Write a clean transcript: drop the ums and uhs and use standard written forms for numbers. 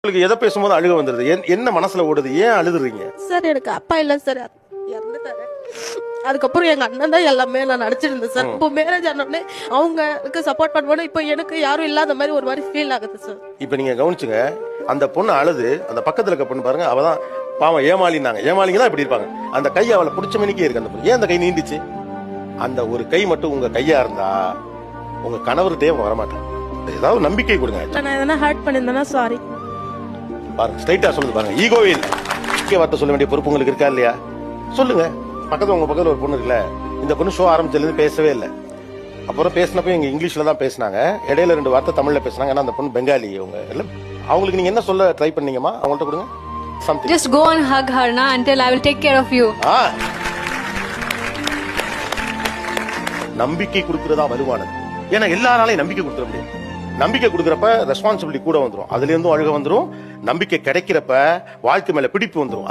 உங்களுக்கு எதை பேசும்போது அழுக வந்துருது? என்ன மனசுல ஓடுது? ஏன் அழுதுறீங்க? சார் எனக்கு அப்பா இல்ல சார், இறந்துட்டாரு. அதுக்கப்புறம் எங்க அண்ணன் தான் எல்லாமே நான் நடிச்சிருந்தேன் சார். இப்போ மேரேஜ் ஆனோடனே அவங்களுக்கு சப்போர்ட் பண்ணுவோம். இப்போ எனக்கு யாரும் இல்லாத மாதிரி ஒரு மாதிரி ஃபீல் ஆகுது சார். இப்ப நீங்க கவனிச்சுங்க, அந்த பொண்ணு அழுது, அந்த பக்கத்துல இருக்க பொண்ணு பாருங்க, அவதான் பாவம் ஏமாளினாங்க. ஏமாளிங்க தான் இப்படி இருப்பாங்க. அந்த கை அவளை பிடிச்ச மணிக்கே இருக்கு. அந்த பொண்ணு ஏன் அந்த கை நீண்டிச்சு? அந்த ஒரு கை மட்டும் உங்க கையா இருந்தா உங்க கணவர்கிட்டே வரமாட்டேன். ஏதாவது நம்பிக்கை கொடுங்க. நான் எதனா ஹர்ட் பண்ணியிருந்தேன்னா சாரி. பாருங்க, ஸ்ட்ரைட்டா சொல்லுது பாருங்க. ஈகோவே இல்லை. வார்த்தை சொல்ல வேண்டிய பொறுப்பு உங்களுக்கு இருக்கா இல்லையா? சொல்லுங்க. பக்கத்துல உங்க பக்கத்துல ஒரு பொண்ணு இருக்குல்ல, இந்த பொண்ணு ஷோ ஆரம்பிச்சதுல பேசவே இல்லை. அப்புறம் பேசினப்ப இங்க இங்கிலீஷ்ல தான் பேசினாங்க. இடையில 2 வார்த்தை தமிழ்ல பேசினாங்க. ஏன்னா அந்த பொண்ணு பெங்காலி. அவங்களுக்கு நீங்க என்ன சொல்ல ட்ரை பண்ணீங்கம்மா? அவங்கள்ட்ட கொடுங்க. Something. Just go and hug her na until I will take care of you. நம்பிக்கை கொடுக்கறதா வலுவானது. ஏன்னா எல்லாராலையும் நம்பிக்கை கொடுத்துட முடியும். நம்பிக்கை கொடுக்கறப்ப ரெஸ்பான்சிபிலிட்டி கூட வந்துரும். அதுல இருந்தும் அழுக வந்துரும். நம்பிக்கை கிடைக்கிறப்ப வாழ்க்கை மேல பிடிப்பு வந்துரும்.